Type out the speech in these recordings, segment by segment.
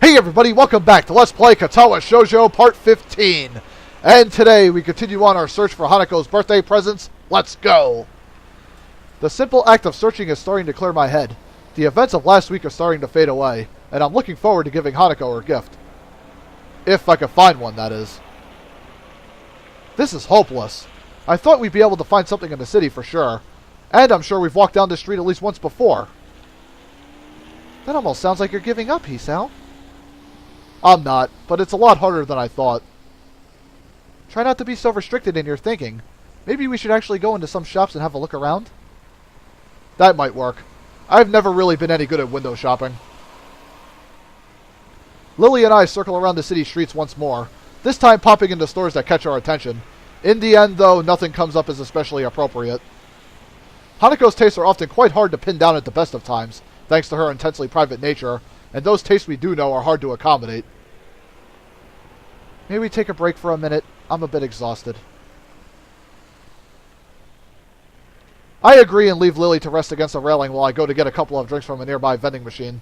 Hey everybody, welcome back to Let's Play Katawa Shoujo Part 15. And today we continue on our search for Hanako's birthday presents. Let's go! The simple act of searching is starting to clear my head. The events of last week are starting to fade away, and I'm looking forward to giving Hanako her gift. If I can find one, that is. This is hopeless. I thought we'd be able to find something in the city for sure. And I'm sure we've walked down this street at least once before. That almost sounds like you're giving up, Hisao. I'm not, but it's a lot harder than I thought. Try not to be so restricted in your thinking. Maybe we should actually go into some shops and have a look around? That might work. I've never really been any good at window shopping. Lilly and I circle around the city streets once more, this time popping into stores that catch our attention. In the end, though, nothing comes up as especially appropriate. Hanako's tastes are often quite hard to pin down at the best of times, thanks to her intensely private nature, and those tastes we do know are hard to accommodate. Maybe we take a break for a minute. I'm a bit exhausted. I agree and leave Lilly to rest against the railing while I go to get a couple of drinks from a nearby vending machine.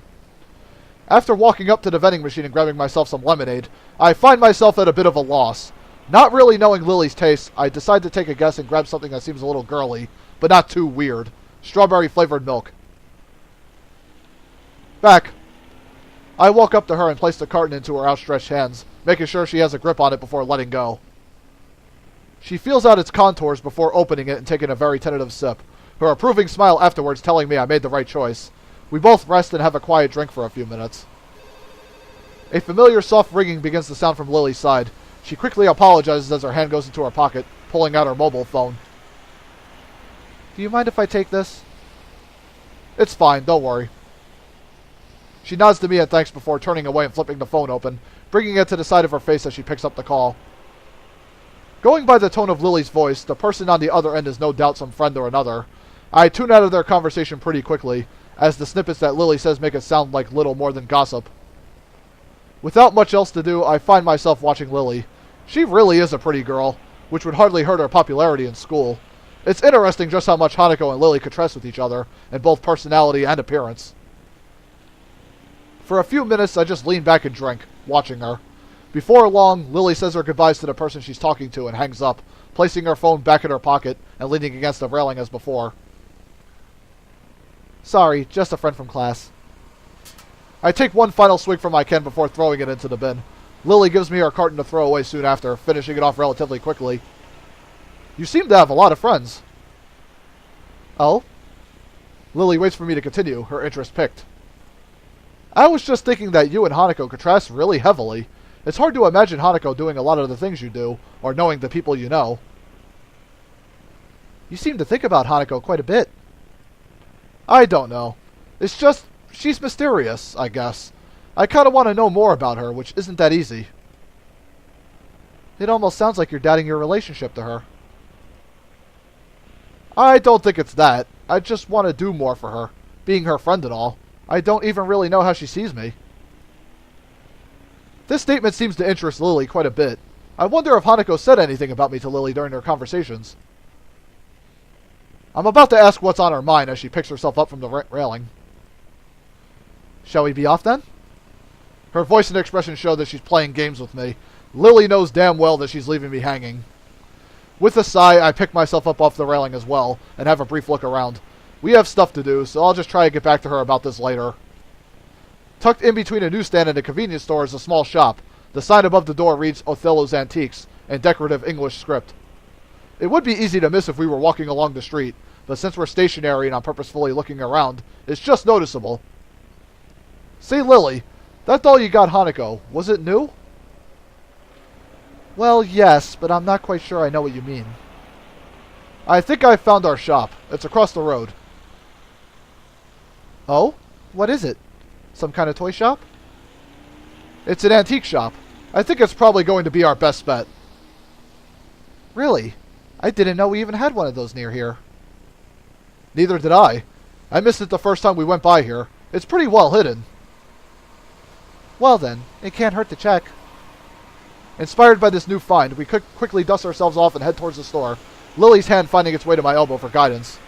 After walking up to the vending machine and grabbing myself some lemonade, I find myself at a bit of a loss. Not really knowing Lily's taste, I decide to take a guess and grab something that seems a little girly, but not too weird. Strawberry-flavored milk. Back. I walk up to her and place the carton into her outstretched hands, making sure she has a grip on it before letting go. She feels out its contours before opening it and taking a very tentative sip, her approving smile afterwards telling me I made the right choice. We both rest and have a quiet drink for a few minutes. A familiar soft ringing begins to sound from Lily's side. She quickly apologizes as her hand goes into her pocket, pulling out her mobile phone. Do you mind if I take this? It's fine, don't worry. She nods to me and thanks before turning away and flipping the phone open, bringing it to the side of her face as she picks up the call. Going by the tone of Lily's voice, the person on the other end is no doubt some friend or another. I tune out of their conversation pretty quickly, as the snippets that Lily says make it sound like little more than gossip. Without much else to do, I find myself watching Lily. She really is a pretty girl, which would hardly hurt her popularity in school. It's interesting just how much Hanako and Lily contrast with each other, in both personality and appearance. For a few minutes, I just lean back and drink, watching her. Before long, Lily says her goodbyes to the person she's talking to and hangs up, placing her phone back in her pocket and leaning against the railing as before. Sorry, just a friend from class. I take one final swig from my can before throwing it into the bin. Lily gives me her carton to throw away soon after, finishing it off relatively quickly. You seem to have a lot of friends. Oh? Lily waits for me to continue, her interest piqued. I was just thinking that you and Hanako contrast really heavily. It's hard to imagine Hanako doing a lot of the things you do, or knowing the people you know. You seem to think about Hanako quite a bit. I don't know. It's just, she's mysterious, I guess. I kind of want to know more about her, which isn't that easy. It almost sounds like you're doubting your relationship to her. I don't think it's that. I just want to do more for her, being her friend and all. I don't even really know how she sees me. This statement seems to interest Lily quite a bit. I wonder if Hanako said anything about me to Lily during their conversations. I'm about to ask what's on her mind as she picks herself up from the railing. Shall we be off then? Her voice and expression show that she's playing games with me. Lily knows damn well that she's leaving me hanging. With a sigh, I pick myself up off the railing as well, and have a brief look around. We have stuff to do, so I'll just try to get back to her about this later. Tucked in between a newsstand and a convenience store is a small shop. The sign above the door reads Othello's Antiques, in decorative English script. It would be easy to miss if we were walking along the street, but since we're stationary and I'm purposefully looking around, it's just noticeable. Say, Lily, that doll you got Hanako, was it new? Well, yes, but I'm not quite sure I know what you mean. I think I found our shop. It's across the road. Oh? What is it? Some kind of toy shop? It's an antique shop. I think it's probably going to be our best bet. Really? I didn't know we even had one of those near here. Neither did I. I missed it the first time we went by here. It's pretty well hidden. Well then, it can't hurt to check. Inspired by this new find, we quickly dust ourselves off and head towards the store, Lily's hand finding its way to my elbow for guidance.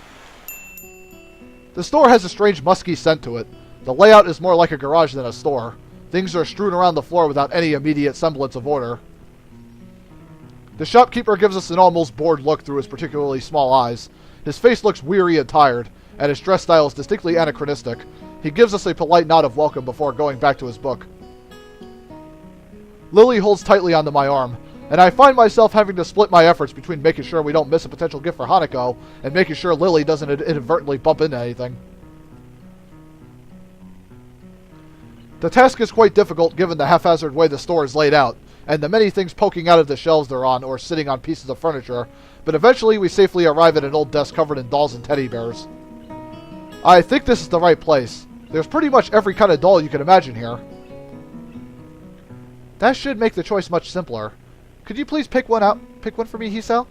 The store has a strange musky scent to it. The layout is more like a garage than a store. Things are strewn around the floor without any immediate semblance of order. The shopkeeper gives us an almost bored look through his particularly small eyes. His face looks weary and tired, and his dress style is distinctly anachronistic. He gives us a polite nod of welcome before going back to his book. Lilly holds tightly onto my arm, and I find myself having to split my efforts between making sure we don't miss a potential gift for Hanako and making sure Lilly doesn't inadvertently bump into anything. The task is quite difficult given the haphazard way the store is laid out, and the many things poking out of the shelves they're on or sitting on pieces of furniture, but eventually we safely arrive at an old desk covered in dolls and teddy bears. I think this is the right place. There's pretty much every kind of doll you can imagine here. That should make the choice much simpler. Could you please pick one for me, Hisao?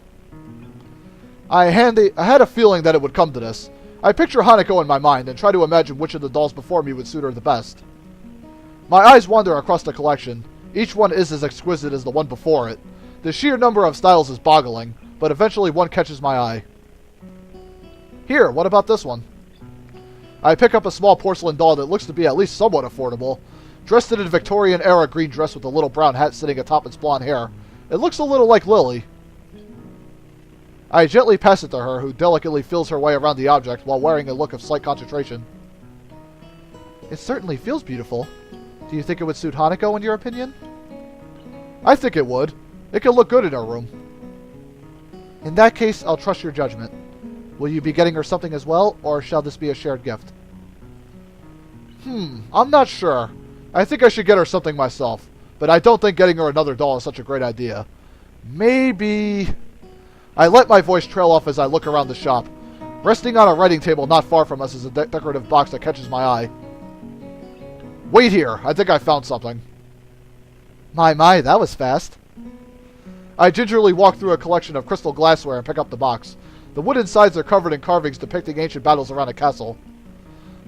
I had a feeling that it would come to this. I picture Hanako in my mind and try to imagine which of the dolls before me would suit her the best. My eyes wander across the collection. Each one is as exquisite as the one before it. The sheer number of styles is boggling, but eventually one catches my eye. Here, what about this one? I pick up a small porcelain doll that looks to be at least somewhat affordable. Dressed in a Victorian-era green dress with a little brown hat sitting atop its blonde hair. It looks a little like Lilly. I gently pass it to her, who delicately feels her way around the object while wearing a look of slight concentration. It certainly feels beautiful. Do you think it would suit Hanako, in your opinion? I think it would. It could look good in her room. In that case, I'll trust your judgment. Will you be getting her something as well, or shall this be a shared gift? I'm not sure. I think I should get her something myself, but I don't think getting her another doll is such a great idea. Maybe... I let my voice trail off as I look around the shop. Resting on a writing table not far from us is a decorative box that catches my eye. Wait here, I think I found something. My, that was fast. I gingerly walk through a collection of crystal glassware and pick up the box. The wooden sides are covered in carvings depicting ancient battles around a castle.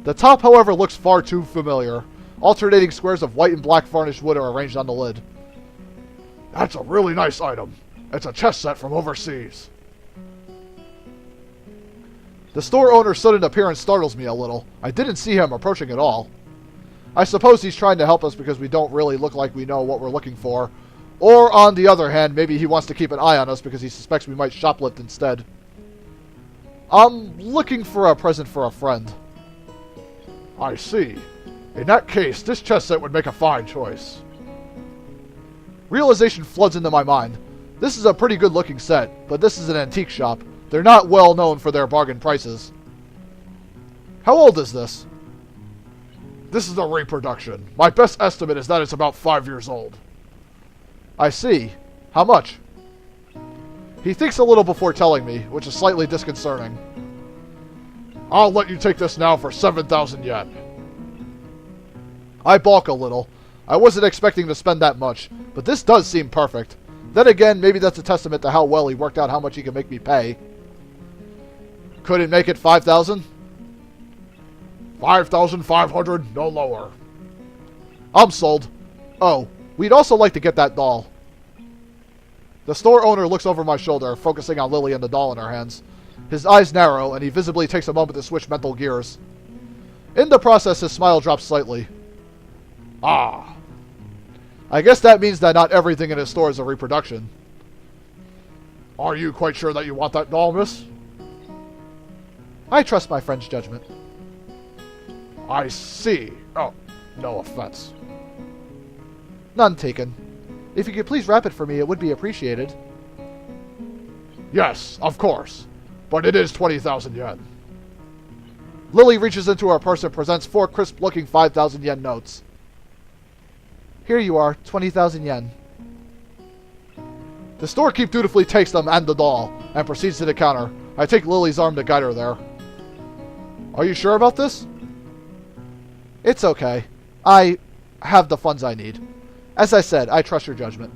The top, however, looks far too familiar. Alternating squares of white and black varnished wood are arranged on the lid. That's a really nice item. It's a chess set from overseas. The store owner's sudden appearance startles me a little. I didn't see him approaching at all. I suppose he's trying to help us because we don't really look like we know what we're looking for. Or, on the other hand, maybe he wants to keep an eye on us because he suspects we might shoplift instead. I'm looking for a present for a friend. I see. In that case, this chess set would make a fine choice. Realization floods into my mind. This is a pretty good looking set, but this is an antique shop. They're not well known for their bargain prices. How old is this? This is a reproduction. My best estimate is that it's about 5 years old. I see. How much? He thinks a little before telling me, which is slightly disconcerting. I'll let you take this now for 7,000 yen. I balk a little. I wasn't expecting to spend that much, but this does seem perfect. Then again, maybe that's a testament to how well he worked out how much he can make me pay. Couldn't make it 5,000? 5,500, no lower. I'm sold. Oh, we'd also like to get that doll. The store owner looks over my shoulder, focusing on Lilly and the doll in her hands. His eyes narrow, and he visibly takes a moment to switch mental gears. In the process, his smile drops slightly. Ah. I guess that means that not everything in his store is a reproduction. Are you quite sure that you want that doll, miss? I trust my friend's judgment. I see. Oh, no offense. None taken. If you could please wrap it for me, it would be appreciated. Yes, of course. But it is 20,000 yen. Lilly reaches into her purse and presents 4 crisp-looking 5,000 yen notes. Here you are, 20,000 yen. The storekeep dutifully takes them and the doll, and proceeds to the counter. I take Lilly's arm to guide her there. Are you sure about this? It's okay. I have the funds I need. As I said, I trust your judgment.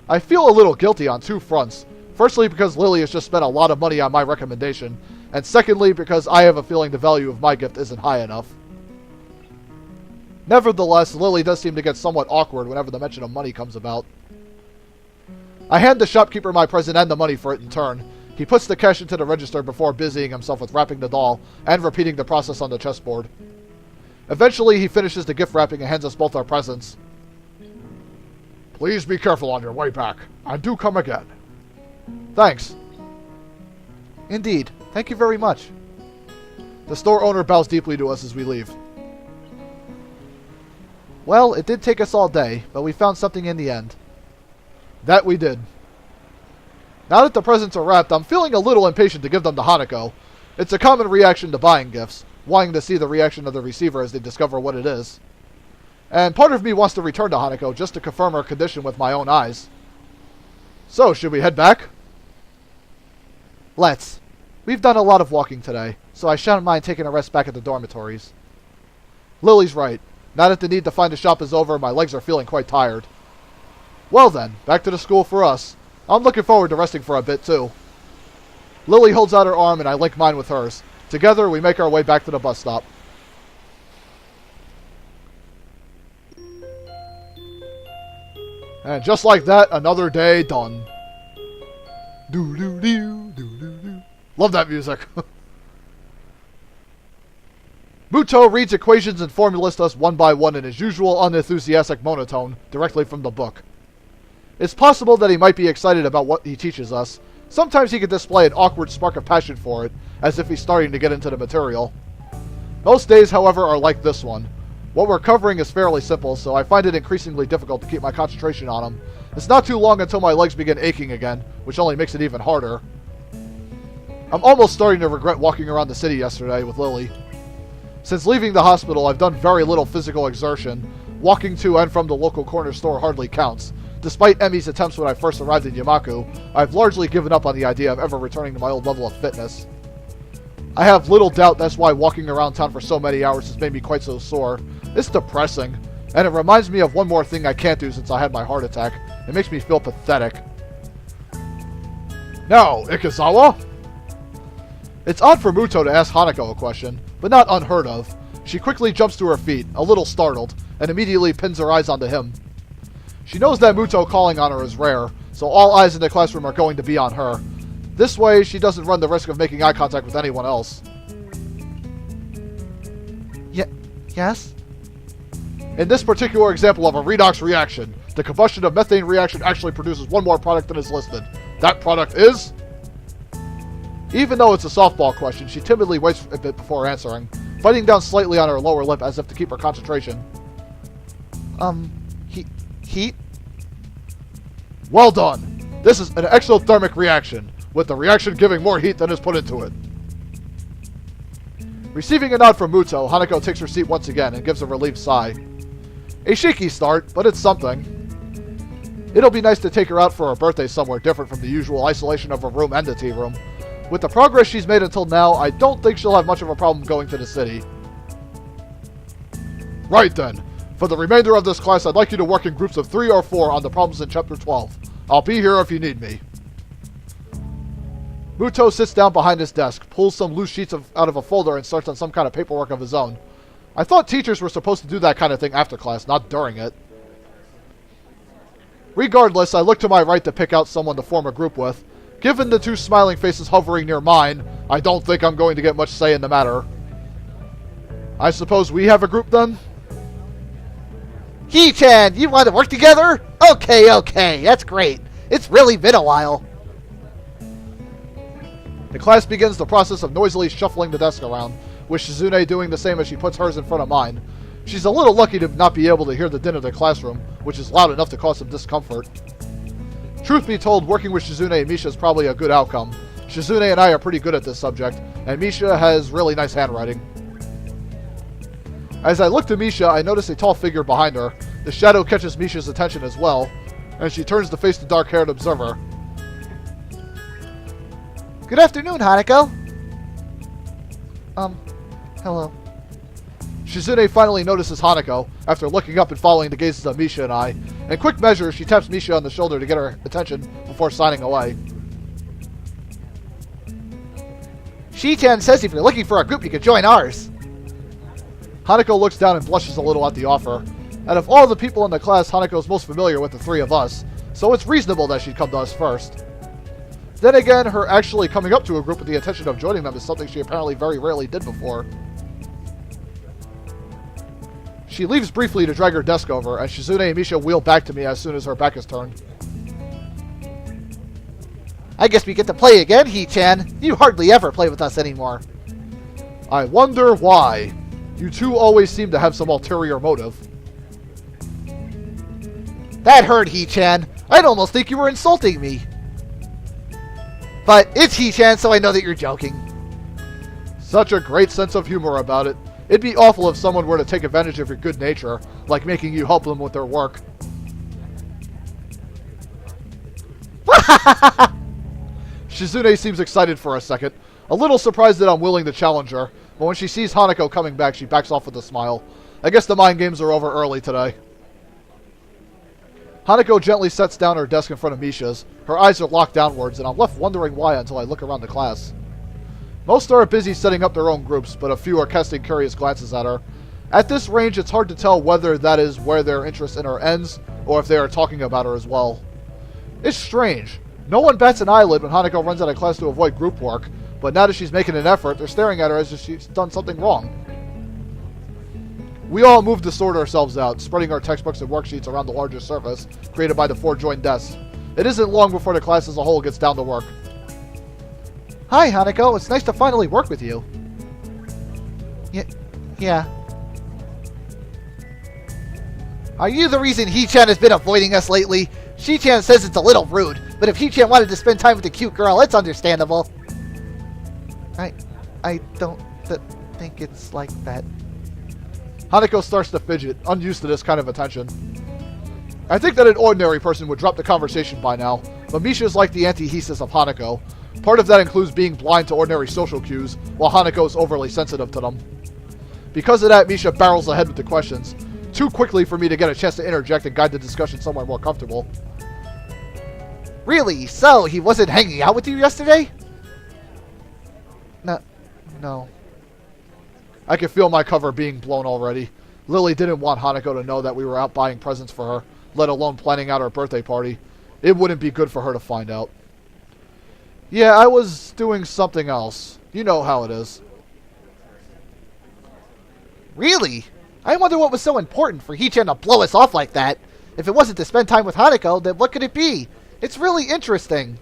I feel a little guilty on 2 fronts. Firstly, because Lilly has just spent a lot of money on my recommendation, and secondly, because I have a feeling the value of my gift isn't high enough. Nevertheless, Lilly does seem to get somewhat awkward whenever the mention of money comes about. I hand the shopkeeper my present and the money for it in turn. He puts the cash into the register before busying himself with wrapping the doll and repeating the process on the chessboard. Eventually, he finishes the gift wrapping and hands us both our presents. Please be careful on your way back, and do come again. Thanks. Indeed. Thank you very much. The store owner bows deeply to us as we leave. Well, it did take us all day, but we found something in the end. That we did. Now that the presents are wrapped, I'm feeling a little impatient to give them to Hanako. It's a common reaction to buying gifts, wanting to see the reaction of the receiver as they discover what it is. And part of me wants to return to Hanako just to confirm her condition with my own eyes. So, should we head back? Let's. We've done a lot of walking today, so I shan't mind taking a rest back at the dormitories. Lily's right. Now that the need to find a shop is over, my legs are feeling quite tired. Well then, back to the school for us. I'm looking forward to resting for a bit too. Lily holds out her arm and I link mine with hers. Together, we make our way back to the bus stop. And just like that, another day done. Doo-doo-doo, love that music. Muto reads equations and formulas to us one by one in his usual unenthusiastic monotone, directly from the book. It's possible that he might be excited about what he teaches us. Sometimes he can display an awkward spark of passion for it, as if he's starting to get into the material. Most days, however, are like this one. What we're covering is fairly simple, so I find it increasingly difficult to keep my concentration on him. It's not too long until my legs begin aching again, which only makes it even harder. I'm almost starting to regret walking around the city yesterday with Lily. Since leaving the hospital, I've done very little physical exertion. Walking to and from the local corner store hardly counts. Despite Emmy's attempts when I first arrived in Yamaku, I've largely given up on the idea of ever returning to my old level of fitness. I have little doubt that's why walking around town for so many hours has made me quite so sore. It's depressing, and it reminds me of one more thing I can't do since I had my heart attack. It makes me feel pathetic. Now, Ikazawa? It's odd for Muto to ask Hanako a question, but not unheard of. She quickly jumps to her feet, a little startled, and immediately pins her eyes onto him. She knows that Muto calling on her is rare, so all eyes in the classroom are going to be on her. This way, she doesn't run the risk of making eye contact with anyone else. Yes? In this particular example of a redox reaction, the combustion of methane reaction actually produces one more product than is listed. That product is... Even though it's a softball question, she timidly waits a bit before answering, biting down slightly on her lower lip as if to keep her concentration. Heat? Well done! This is an exothermic reaction, with the reaction giving more heat than is put into it. Receiving a nod from Muto, Hanako takes her seat once again and gives a relieved sigh. A shaky start, but it's something. It'll be nice to take her out for her birthday somewhere different from the usual isolation of her room and the tea room. With the progress she's made until now, I don't think she'll have much of a problem going to the city. Right then. For the remainder of this class, I'd like you to work in groups of 3 or 4 on the problems in Chapter 12. I'll be here if you need me. Muto sits down behind his desk, pulls some loose sheets out of a folder, and starts on some kind of paperwork of his own. I thought teachers were supposed to do that kind of thing after class, not during it. Regardless, I look to my right to pick out someone to form a group with. Given the 2 smiling faces hovering near mine, I don't think I'm going to get much say in the matter. I suppose we have a group then? Hee-chan, you want to work together? Okay, that's great. It's really been a while. The class begins the process of noisily shuffling the desk around, with Shizune doing the same as she puts hers in front of mine. She's a little lucky to not be able to hear the din of the classroom, which is loud enough to cause some discomfort. Truth be told, working with Shizune and Misha is probably a good outcome. Shizune and I are pretty good at this subject, and Misha has really nice handwriting. As I look to Misha, I notice a tall figure behind her. The shadow catches Misha's attention as well, and she turns to face the dark-haired observer. Good afternoon, Hanako. Hello. Shizune finally notices Hanako, after looking up and following the gazes of Misha and I. In quick measure, she taps Misha on the shoulder to get her attention before signing away. Shi-chan says if you're looking for a group, you could join ours. Hanako looks down and blushes a little at the offer. Out of all the people in the class, Hanako's most familiar with the 3 of us, so it's reasonable that she'd come to us first. Then again, her actually coming up to a group with the intention of joining them is something she apparently very rarely did before. She leaves briefly to drag her desk over, and Shizune and Misha wheel back to me as soon as her back is turned. I guess we get to play again, Hee-chan. You hardly ever play with us anymore. I wonder why. You two always seem to have some ulterior motive. That hurt, Hee-chan. I'd almost think you were insulting me. But it's Hee-chan, so I know that you're joking. Such a great sense of humor about it. It'd be awful if someone were to take advantage of your good nature, like making you help them with their work. Shizune seems excited for a second, a little surprised that I'm willing to challenge her, but when she sees Hanako coming back, she backs off with a smile. I guess the mind games are over early today. Hanako gently sets down her desk in front of Misha's. Her eyes are locked downwards, and I'm left wondering why until I look around the class. Most are busy setting up their own groups, but a few are casting curious glances at her. At this range, it's hard to tell whether that is where their interest in her ends, or if they are talking about her as well. It's strange. No one bats an eyelid when Hanako runs out of class to avoid group work, but now that she's making an effort, they're staring at her as if she's done something wrong. We all move to sort ourselves out, spreading our textbooks and worksheets around the larger surface created by the 4 joined desks. It isn't long before the class as a whole gets down to work. Hi, Hanako. It's nice to finally work with you. Yeah. Are you the reason Hee-chan has been avoiding us lately? She-chan says it's a little rude, but if Hee-chan wanted to spend time with a cute girl, it's understandable. I don't think it's like that. Hanako starts to fidget, unused to this kind of attention. I think that an ordinary person would drop the conversation by now, but Misha is like the antithesis of Hanako. Part of that includes being blind to ordinary social cues, while Hanako is overly sensitive to them. Because of that, Misha barrels ahead with the questions, too quickly for me to get a chance to interject and guide the discussion somewhere more comfortable. Really? So, he wasn't hanging out with you yesterday? No. I could feel my cover being blown already. Lily didn't want Hanako to know that we were out buying presents for her, let alone planning out her birthday party. It wouldn't be good for her to find out. Yeah, I was doing something else. You know how it is. Really? I wonder what was so important for Hee-chan to blow us off like that. If it wasn't to spend time with Hanako, then what could it be? It's really interesting.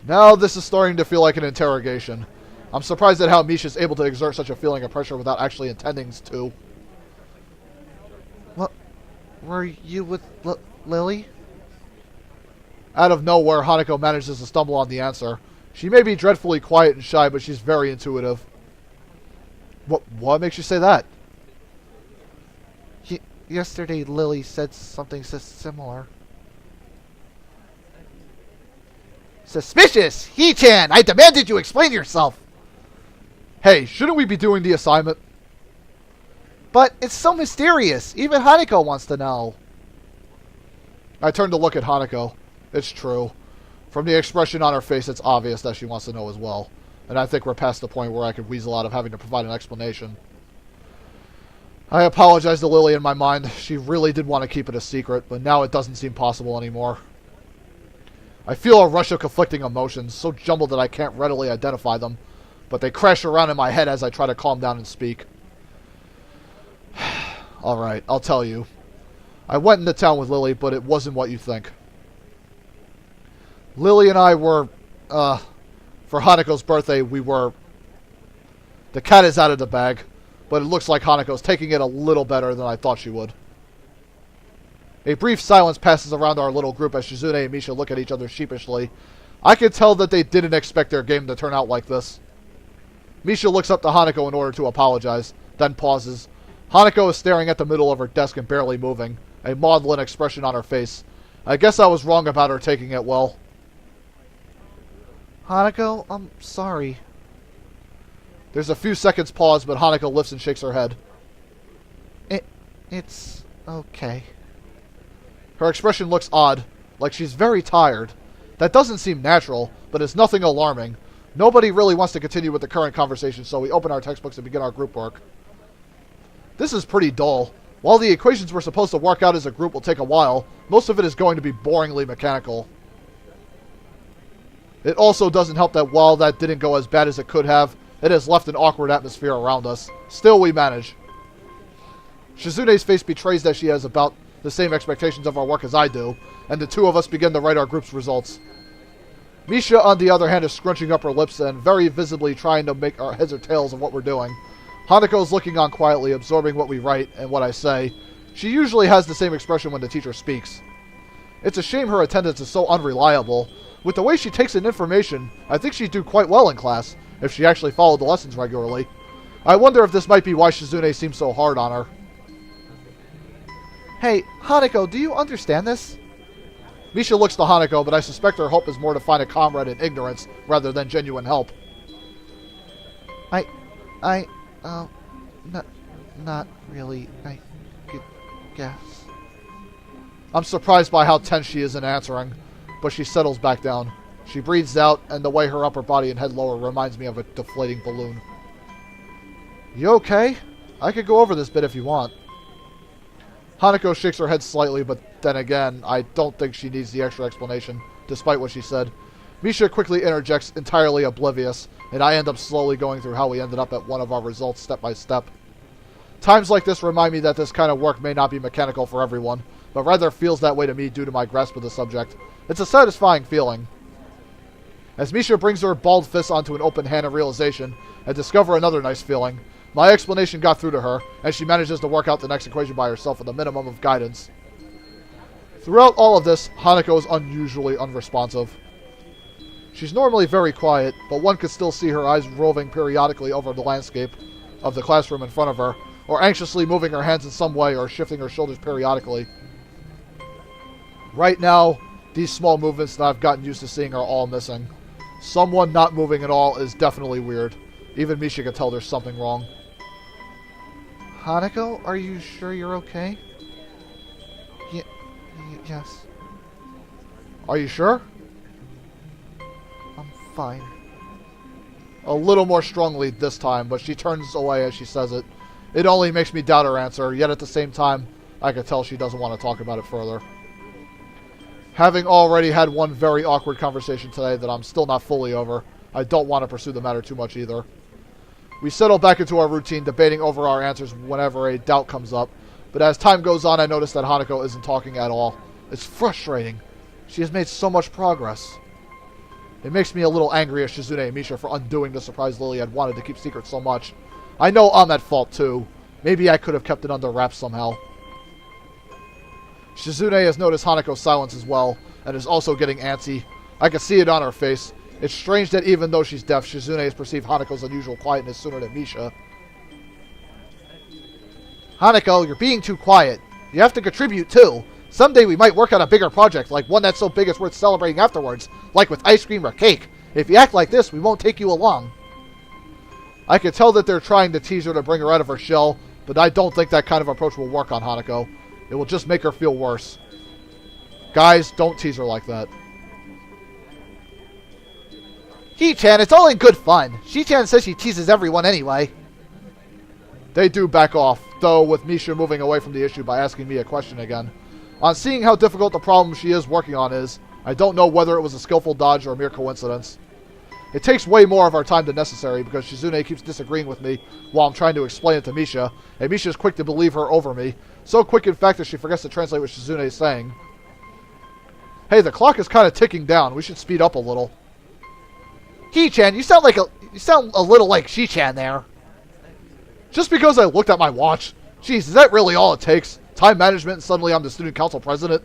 Now this is starting to feel like an interrogation. I'm surprised at how Misha's able to exert such a feeling of pressure without actually intending to. What? Were you with Lily? Out of nowhere, Hanako manages to stumble on the answer. She may be dreadfully quiet and shy, but she's very intuitive. What makes you say that? Yesterday, Lily said something similar. Suspicious! Hee-chan, I demanded you explain yourself! Hey, shouldn't we be doing the assignment? But it's so mysterious. Even Hanako wants to know. I turn to look at Hanako. It's true. From the expression on her face, it's obvious that she wants to know as well. And I think we're past the point where I could weasel out of having to provide an explanation. I apologize to Lily in my mind. She really did want to keep it a secret, but now it doesn't seem possible anymore. I feel a rush of conflicting emotions, so jumbled that I can't readily identify them, but they crash around in my head as I try to calm down and speak. Alright, I'll tell you. I went into town with Lily, but it wasn't what you think. Lily and I were, for Hanako's birthday, we were... The cat is out of the bag, but it looks like Hanako's taking it a little better than I thought she would. A brief silence passes around our little group as Shizune and Misha look at each other sheepishly. I can tell that they didn't expect their game to turn out like this. Misha looks up to Hanako in order to apologize, then pauses. Hanako is staring at the middle of her desk and barely moving, a maudlin expression on her face. I guess I was wrong about her taking it well. Hanako, I'm sorry. There's a few seconds pause, but Hanako lifts and shakes her head. It's okay. Her expression looks odd, like she's very tired. That doesn't seem natural, but it's nothing alarming. Nobody really wants to continue with the current conversation, so we open our textbooks and begin our group work. This is pretty dull. While the equations we're supposed to work out as a group will take a while, most of it is going to be boringly mechanical. It also doesn't help that while that didn't go as bad as it could have, it has left an awkward atmosphere around us. Still, we manage. Shizune's face betrays that she has about the same expectations of our work as I do, and the two of us begin to write our group's results. Misha, on the other hand, is scrunching up her lips and very visibly trying to make our heads or tails of what we're doing. Hanako is looking on quietly, absorbing what we write and what I say. She usually has the same expression when the teacher speaks. It's a shame her attendance is so unreliable. With the way she takes in information, I think she'd do quite well in class, if she actually followed the lessons regularly. I wonder if this might be why Shizune seems so hard on her. Hey, Hanako, do you understand this? Misha looks to Hanako, but I suspect her hope is more to find a comrade in ignorance rather than genuine help. Not really, I guess. I'm surprised by how tense she is in answering, but she settles back down. She breathes out, and the way her upper body and head lower reminds me of a deflating balloon. You okay? I could go over this bit if you want. Hanako shakes her head slightly, but then again, I don't think she needs the extra explanation, despite what she said. Misha quickly interjects, entirely oblivious, and I end up slowly going through how we ended up at one of our results step by step. Times like this remind me that this kind of work may not be mechanical for everyone, but rather feels that way to me due to my grasp of the subject. It's a satisfying feeling. As Misha brings her balled fist onto an open hand of realization, I discover another nice feeling. My explanation got through to her, and she manages to work out the next equation by herself with a minimum of guidance. Throughout all of this, Hanako is unusually unresponsive. She's normally very quiet, but one could still see her eyes roving periodically over the landscape of the classroom in front of her, or anxiously moving her hands in some way or shifting her shoulders periodically. Right now, these small movements that I've gotten used to seeing are all missing. Someone not moving at all is definitely weird. Even Misha can tell there's something wrong. Hanako, are you sure you're okay? Yes. Are you sure? I'm fine. A little more strongly this time, but she turns away as she says it. It only makes me doubt her answer, yet at the same time, I can tell she doesn't want to talk about it further. Having already had one very awkward conversation today that I'm still not fully over, I don't want to pursue the matter too much either. We settle back into our routine, debating over our answers whenever a doubt comes up, but as time goes on, I notice that Hanako isn't talking at all. It's frustrating. She has made so much progress. It makes me a little angry at Shizune and Misha for undoing the surprise Lilly had wanted to keep secret so much. I know I'm at fault too. Maybe I could have kept it under wraps somehow. Shizune has noticed Hanako's silence as well, and is also getting antsy. I can see it on her face. It's strange that even though she's deaf, Shizune has perceived Hanako's unusual quietness sooner than Misha. Hanako, you're being too quiet. You have to contribute too. Someday we might work on a bigger project, like one that's so big it's worth celebrating afterwards, like with ice cream or cake. If you act like this, we won't take you along. I can tell that they're trying to tease her to bring her out of her shell, but I don't think that kind of approach will work on Hanako. It will just make her feel worse. Guys, don't tease her like that. He-chan, it's all in good fun. She-chan says she teases everyone anyway. They do back off, though with Misha moving away from the issue by asking me a question again. On seeing how difficult the problem she is working on is, I don't know whether it was a skillful dodge or a mere coincidence. It takes way more of our time than necessary because Shizune keeps disagreeing with me while I'm trying to explain it to Misha, and Misha is quick to believe her over me. So quick, in fact, that she forgets to translate what Shizune is saying. Hey, the clock is kind of ticking down. We should speed up a little. He-chan, you sound a little like She-chan there. Just because I looked at my watch? Jeez, is that really all it takes? Time management and suddenly I'm the student council president?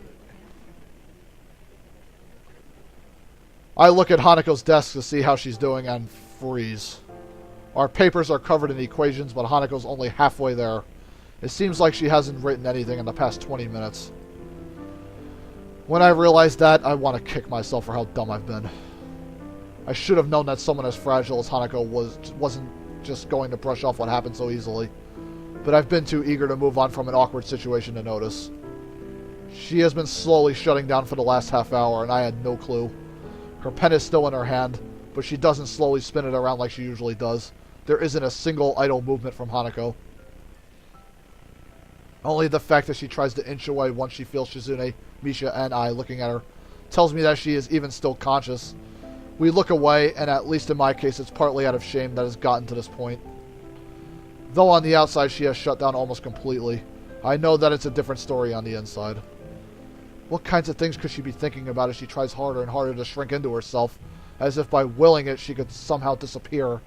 I look at Hanako's desk to see how she's doing and freeze. Our papers are covered in equations, but Hanako's only halfway there. It seems like she hasn't written anything in the past 20 minutes. When I realize that, I want to kick myself for how dumb I've been. I should have known that someone as fragile as Hanako wasn't just going to brush off what happened so easily. But I've been too eager to move on from an awkward situation to notice. She has been slowly shutting down for the last half hour, and I had no clue. Her pen is still in her hand, but she doesn't slowly spin it around like she usually does. There isn't a single idle movement from Hanako. Only the fact that she tries to inch away once she feels Shizune, Misha, and I looking at her tells me that she is even still conscious. We look away, and at least in my case, it's partly out of shame that has gotten to this point. Though on the outside, she has shut down almost completely. I know that it's a different story on the inside. What kinds of things could she be thinking about as she tries harder and harder to shrink into herself, as if by willing it she could somehow disappear?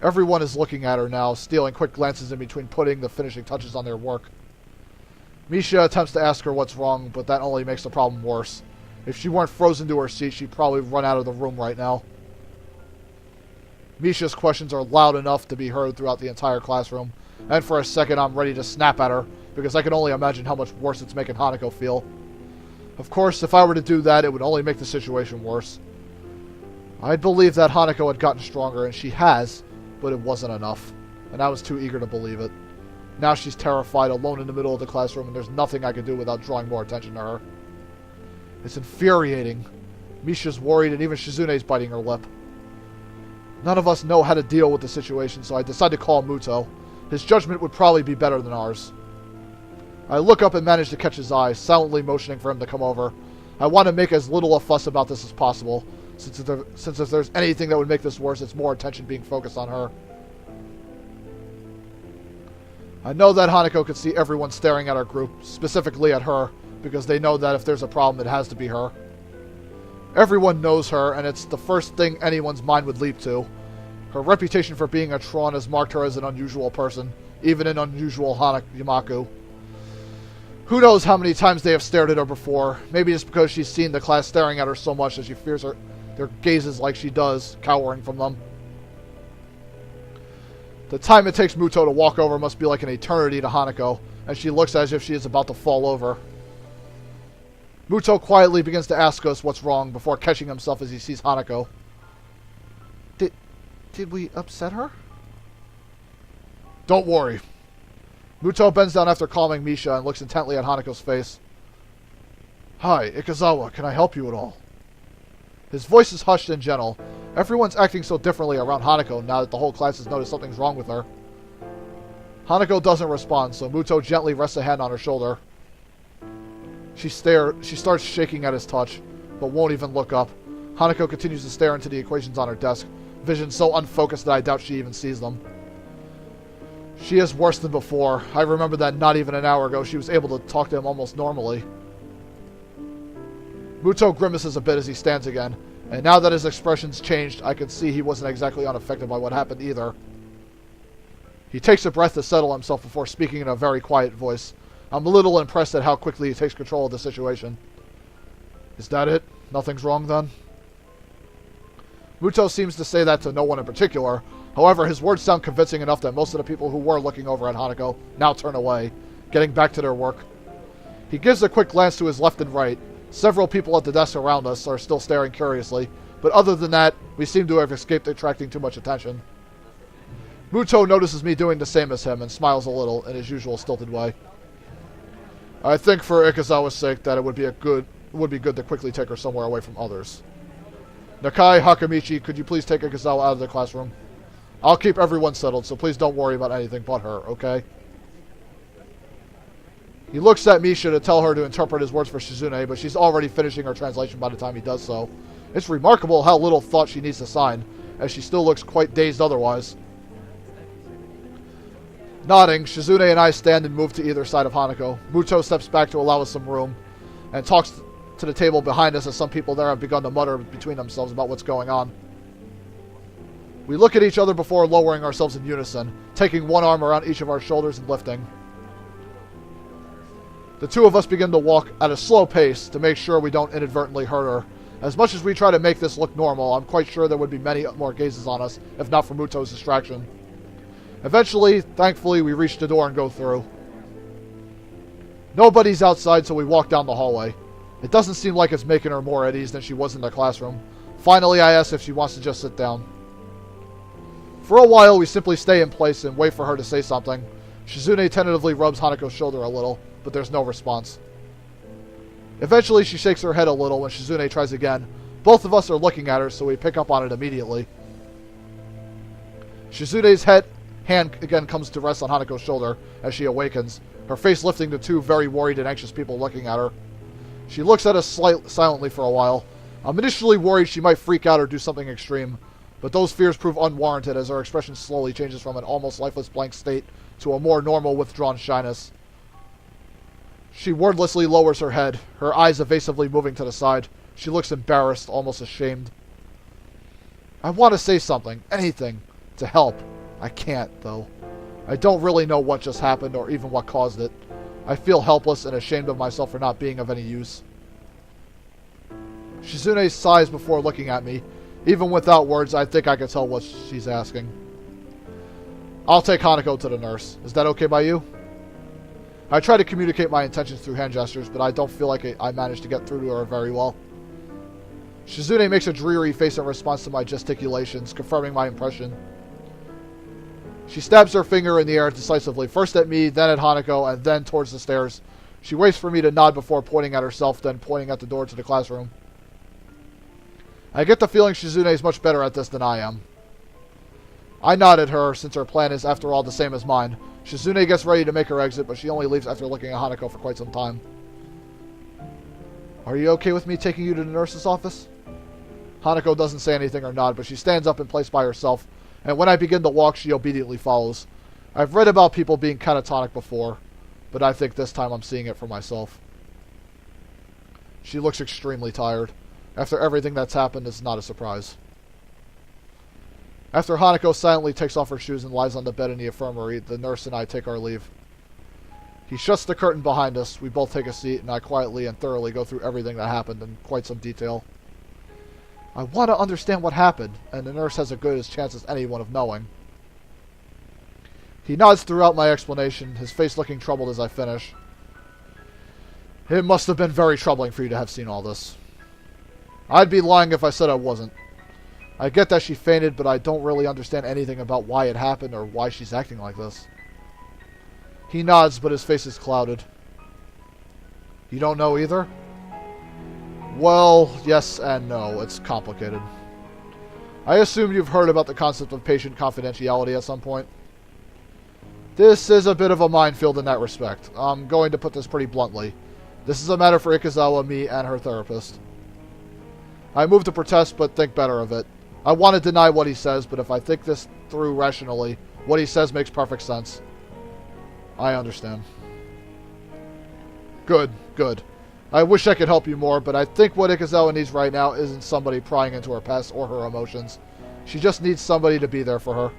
Everyone is looking at her now, stealing quick glances in between putting the finishing touches on their work. Misha attempts to ask her what's wrong, but that only makes the problem worse. If she weren't frozen to her seat, she'd probably run out of the room right now. Misha's questions are loud enough to be heard throughout the entire classroom, and for a second I'm ready to snap at her, because I can only imagine how much worse it's making Hanako feel. Of course, if I were to do that, it would only make the situation worse. I'd believe that Hanako had gotten stronger, and she has, but it wasn't enough, and I was too eager to believe it. Now she's terrified, alone in the middle of the classroom, and there's nothing I can do without drawing more attention to her. It's infuriating. Misha's worried, and even Shizune's biting her lip. None of us know how to deal with the situation, so I decide to call Muto. His judgment would probably be better than ours. I look up and manage to catch his eye, silently motioning for him to come over. I want to make as little a fuss about this as possible, since if there's anything that would make this worse, it's more attention being focused on her. I know that Hanako could see everyone staring at our group, specifically at her, because they know that if there's a problem, it has to be her. Everyone knows her, and it's the first thing anyone's mind would leap to. Her reputation for being a Tron has marked her as an unusual person, even an unusual Yamaku. Who knows how many times they have stared at her before. Maybe it's because she's seen the class staring at her so much that she fears their gazes like she does, cowering from them. The time it takes Muto to walk over must be like an eternity to Hanako, and she looks as if she is about to fall over. Muto quietly begins to ask us what's wrong before catching himself as he sees Hanako. Did we upset her? Don't worry. Muto bends down after calming Misha and looks intently at Hanako's face. Hi, Ikazawa, can I help you at all? His voice is hushed and gentle. Everyone's acting so differently around Hanako now that the whole class has noticed something's wrong with her. Hanako doesn't respond, so Muto gently rests a hand on her shoulder. She starts shaking at his touch, but won't even look up. Hanako continues to stare into the equations on her desk, vision so unfocused that I doubt she even sees them. She is worse than before. I remember that not even an hour ago she was able to talk to him almost normally. Muto grimaces a bit as he stands again, and now that his expression's changed, I can see he wasn't exactly unaffected by what happened either. He takes a breath to settle himself before speaking in a very quiet voice. I'm a little impressed at how quickly he takes control of the situation. Is that it? Nothing's wrong then? Muto seems to say that to no one in particular. However, his words sound convincing enough that most of the people who were looking over at Hanako now turn away, getting back to their work. He gives a quick glance to his left and right. Several people at the desk around us are still staring curiously, but other than that, we seem to have escaped attracting too much attention. Muto notices me doing the same as him and smiles a little in his usual stilted way. I think for Ikazawa's sake that it would be good to quickly take her somewhere away from others. Nakai, Hakamichi, could you please take Ikazawa out of the classroom? I'll keep everyone settled, so please don't worry about anything but her, okay? He looks at Misha to tell her to interpret his words for Shizune, but she's already finishing her translation by the time he does so. It's remarkable how little thought she needs to sign, as she still looks quite dazed otherwise. Nodding, Shizune and I stand and move to either side of Hanako. Muto steps back to allow us some room, and talks to the table behind us as some people there have begun to mutter between themselves about what's going on. We look at each other before lowering ourselves in unison, taking one arm around each of our shoulders and lifting. The two of us begin to walk at a slow pace to make sure we don't inadvertently hurt her. As much as we try to make this look normal, I'm quite sure there would be many more gazes on us, if not for Muto's distraction. Eventually, thankfully, we reach the door and go through. Nobody's outside, so we walk down the hallway. It doesn't seem like it's making her more at ease than she was in the classroom. Finally, I ask if she wants to just sit down. For a while, we simply stay in place and wait for her to say something. Shizune tentatively rubs Hanako's shoulder a little, but there's no response. Eventually, she shakes her head a little when Shizune tries again. Both of us are looking at her, so we pick up on it immediately. Shizune's hand again comes to rest on Hanako's shoulder as she awakens, her face lifting to two very worried and anxious people looking at her. She looks at us silently for a while. I'm initially worried she might freak out or do something extreme, but those fears prove unwarranted as her expression slowly changes from an almost lifeless blank state to a more normal withdrawn shyness. She wordlessly lowers her head, her eyes evasively moving to the side. She looks embarrassed, almost ashamed. I want to say something, anything, to help. I can't, though. I don't really know what just happened or even what caused it. I feel helpless and ashamed of myself for not being of any use. Shizune sighs before looking at me. Even without words, I think I can tell what she's asking. I'll take Hanako to the nurse. Is that okay by you? I try to communicate my intentions through hand gestures, but I don't feel like I managed to get through to her very well. Shizune makes a dreary face in response to my gesticulations, confirming my impression. She stabs her finger in the air decisively, first at me, then at Hanako, and then towards the stairs. She waits for me to nod before pointing at herself, then pointing at the door to the classroom. I get the feeling Shizune is much better at this than I am. I nod at her, since her plan is, after all, the same as mine. Shizune gets ready to make her exit, but she only leaves after looking at Hanako for quite some time. Are you okay with me taking you to the nurse's office? Hanako doesn't say anything or nod, but she stands up in place by herself, and when I begin to walk, she obediently follows. I've read about people being catatonic before, but I think this time I'm seeing it for myself. She looks extremely tired. After everything that's happened, it's not a surprise. After Hanako silently takes off her shoes and lies on the bed in the infirmary, the nurse and I take our leave. He shuts the curtain behind us, we both take a seat, and I quietly and thoroughly go through everything that happened in quite some detail. I want to understand what happened, and the nurse has as good a chance as anyone of knowing. He nods throughout my explanation, his face looking troubled as I finish. It must have been very troubling for you to have seen all this. I'd be lying if I said I wasn't. I get that she fainted, but I don't really understand anything about why it happened or why she's acting like this. He nods, but his face is clouded. You don't know either? Well, yes and no. It's complicated. I assume you've heard about the concept of patient confidentiality at some point. This is a bit of a minefield in that respect. I'm going to put this pretty bluntly. This is a matter for Ikazawa, me, and her therapist. I move to protest, but think better of it. I want to deny what he says, but if I think this through rationally, what he says makes perfect sense. I understand. Good, good. I wish I could help you more, but I think what Ikazawa needs right now isn't somebody prying into her past or her emotions. She just needs somebody to be there for her.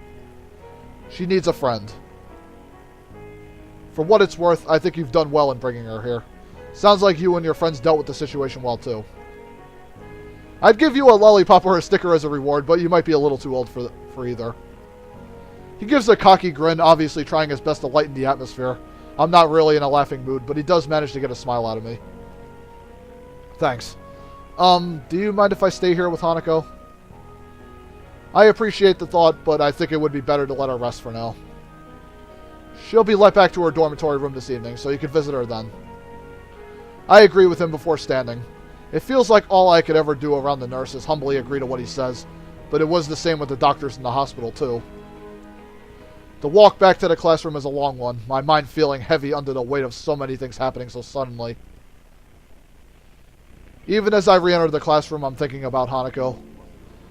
She needs a friend. For what it's worth, I think you've done well in bringing her here. Sounds like you and your friends dealt with the situation well, too. I'd give you a lollipop or a sticker as a reward, but you might be a little too old for either. He gives a cocky grin, obviously trying his best to lighten the atmosphere. I'm not really in a laughing mood, but he does manage to get a smile out of me. Thanks. Do you mind if I stay here with Hanako? I appreciate the thought, but I think it would be better to let her rest for now. She'll be let back to her dormitory room this evening, so you can visit her then. I agree with him before standing. It feels like all I could ever do around the nurse is humbly agree to what he says, but it was the same with the doctors in the hospital, too. The walk back to the classroom is a long one, my mind feeling heavy under the weight of so many things happening so suddenly. Even as I re-enter the classroom, I'm thinking about Hanako.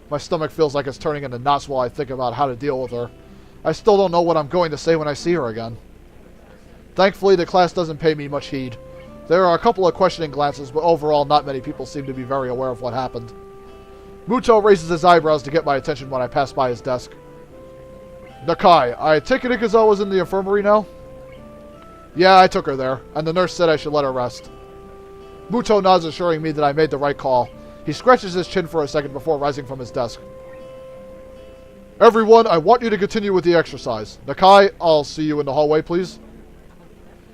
My stomach feels like it's turning into knots while I think about how to deal with her. I still don't know what I'm going to say when I see her again. Thankfully, the class doesn't pay me much heed. There are a couple of questioning glances, but overall not many people seem to be very aware of what happened. Muto raises his eyebrows to get my attention when I pass by his desk. Nakai, I take it Ikazawa's in the infirmary now? Yeah, I took her there, and the nurse said I should let her rest. Muto nods, assuring me that I made the right call. He scratches his chin for a second before rising from his desk. Everyone, I want you to continue with the exercise. Nakai, I'll see you in the hallway, please.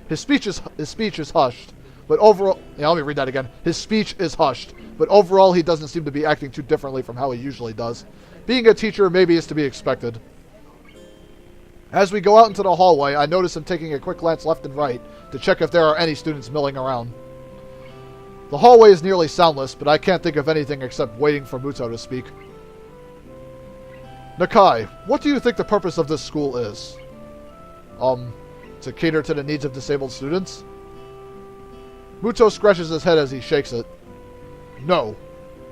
His speech is hushed, but overall... Yeah, let me read that again. His speech is hushed, but overall he doesn't seem to be acting too differently from how he usually does. Being a teacher maybe is to be expected. As we go out into the hallway, I notice him taking a quick glance left and right to check if there are any students milling around. The hallway is nearly soundless, but I can't think of anything except waiting for Muto to speak. Nakai, what do you think the purpose of this school is? To cater to the needs of disabled students? Muto scratches his head as he shakes it. No.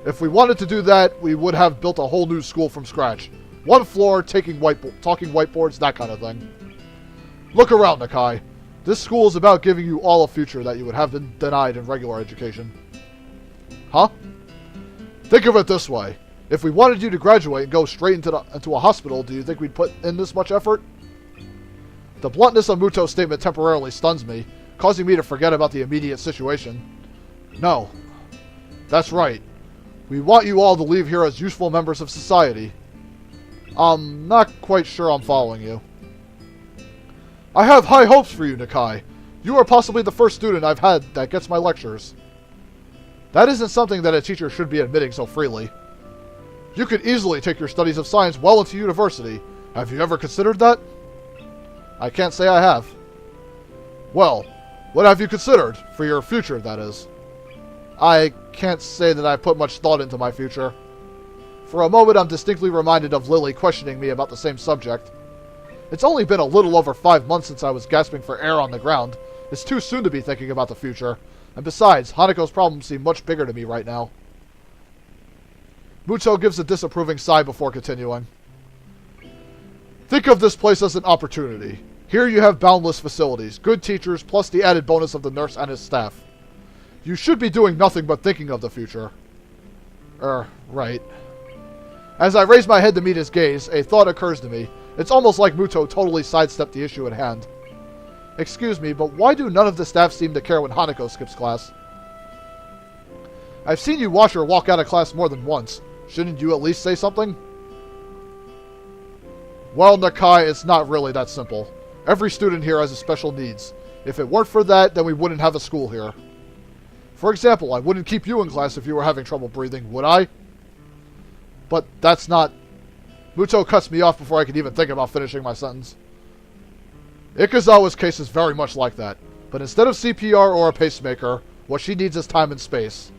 If we wanted to do that, we would have built a whole new school from scratch. One floor, talking whiteboards, that kind of thing. Look around, Nakai. This school is about giving you all a future that you would have been denied in regular education. Huh? Think of it this way. If we wanted you to graduate and go straight into a hospital, do you think we'd put in this much effort? The bluntness of Muto's statement temporarily stuns me, causing me to forget about the immediate situation. No. That's right. We want you all to leave here as useful members of society. I'm not quite sure I'm following you. I have high hopes for you, Nakai. You are possibly the first student I've had that gets my lectures. That isn't something that a teacher should be admitting so freely. You could easily take your studies of science well into university. Have you ever considered that? I can't say I have. Well, what have you considered? For your future, that is. I can't say that I put much thought into my future. For a moment, I'm distinctly reminded of Lilly questioning me about the same subject. It's only been a little over 5 months since I was gasping for air on the ground. It's too soon to be thinking about the future. And besides, Hanako's problems seem much bigger to me right now. Muto gives a disapproving sigh before continuing. Think of this place as an opportunity. Here you have boundless facilities, good teachers, plus the added bonus of the nurse and his staff. You should be doing nothing but thinking of the future. Right. As I raise my head to meet his gaze, a thought occurs to me. It's almost like Muto totally sidestepped the issue at hand. Excuse me, but why do none of the staff seem to care when Hanako skips class? I've seen you watch her walk out of class more than once. Shouldn't you at least say something? Well, Nakai, it's not really that simple. Every student here has a special needs. If it weren't for that, then we wouldn't have a school here. For example, I wouldn't keep you in class if you were having trouble breathing, would I? But that's not... Muto cuts me off before I can even think about finishing my sentence. Ikazawa's case is very much like that. But instead of CPR or a pacemaker, what she needs is time and space.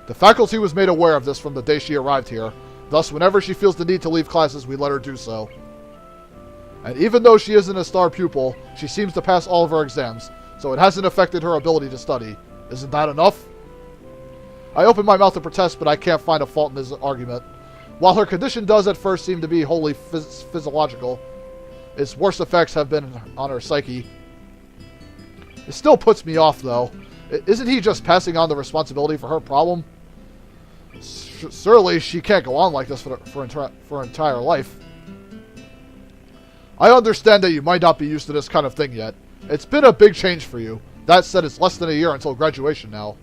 The faculty was made aware of this from the day she arrived here. Thus, whenever she feels the need to leave classes, we let her do so. And even though she isn't a star pupil, she seems to pass all of her exams, so it hasn't affected her ability to study. Isn't that enough? I open my mouth to protest, but I can't find a fault in his argument. While her condition does at first seem to be wholly physiological, its worst effects have been on her psyche. It still puts me off, though. Isn't he just passing on the responsibility for her problem? Surely she can't go on like this for her entire life. I understand that you might not be used to this kind of thing yet. It's been a big change for you. That said, it's less than a year until graduation now.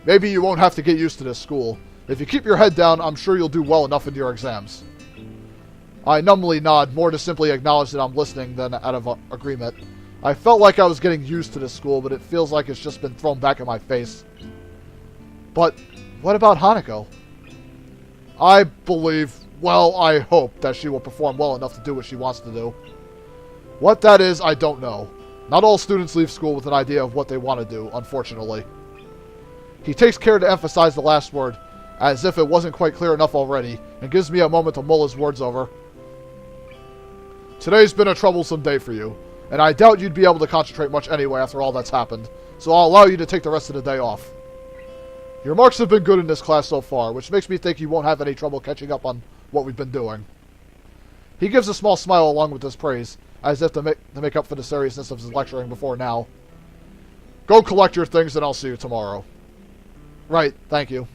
Maybe you won't have to get used to this school. If you keep your head down, I'm sure you'll do well enough in your exams. I numbly nod, more to simply acknowledge that I'm listening than out of agreement. I felt like I was getting used to this school, but it feels like it's just been thrown back in my face. But what about Hanako? I believe, well, I hope that she will perform well enough to do what she wants to do. What that is, I don't know. Not all students leave school with an idea of what they want to do, unfortunately. He takes care to emphasize the last word, as if it wasn't quite clear enough already, and gives me a moment to mull his words over. Today's been a troublesome day for you, and I doubt you'd be able to concentrate much anyway after all that's happened, so I'll allow you to take the rest of the day off. Your marks have been good in this class so far, which makes me think you won't have any trouble catching up on what we've been doing. He gives a small smile along with this praise, as if to make up for the seriousness of his lecturing before now. Go collect your things and I'll see you tomorrow. Right, thank you.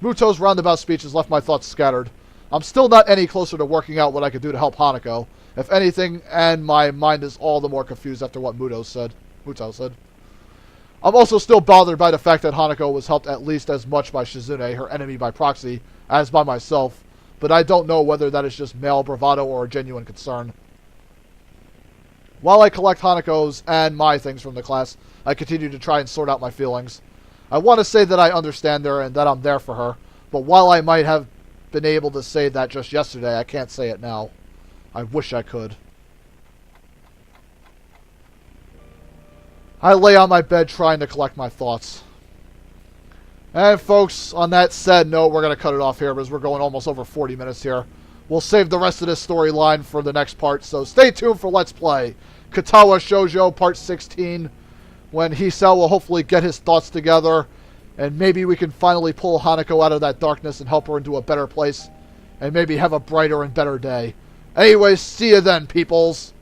Muto's roundabout speech has left my thoughts scattered. I'm still not any closer to working out what I could do to help Hanako, if anything, and my mind is all the more confused after what Muto said. I'm also still bothered by the fact that Hanako was helped at least as much by Shizune, her enemy by proxy, as by myself, but I don't know whether that is just male bravado or a genuine concern. While I collect Hanako's and my things from the class, I continue to try and sort out my feelings. I want to say that I understand her and that I'm there for her, but while I might have been able to say that just yesterday, I can't say it now. I wish I could. I lay on my bed trying to collect my thoughts. And folks, on that sad note, we're going to cut it off here because we're going almost over 40 minutes here. We'll save the rest of this storyline for the next part, so stay tuned for Let's Play Katawa Shoujo Part 16, when Hisao will hopefully get his thoughts together, and maybe we can finally pull Hanako out of that darkness and help her into a better place, and maybe have a brighter and better day. Anyways, see you then, peoples!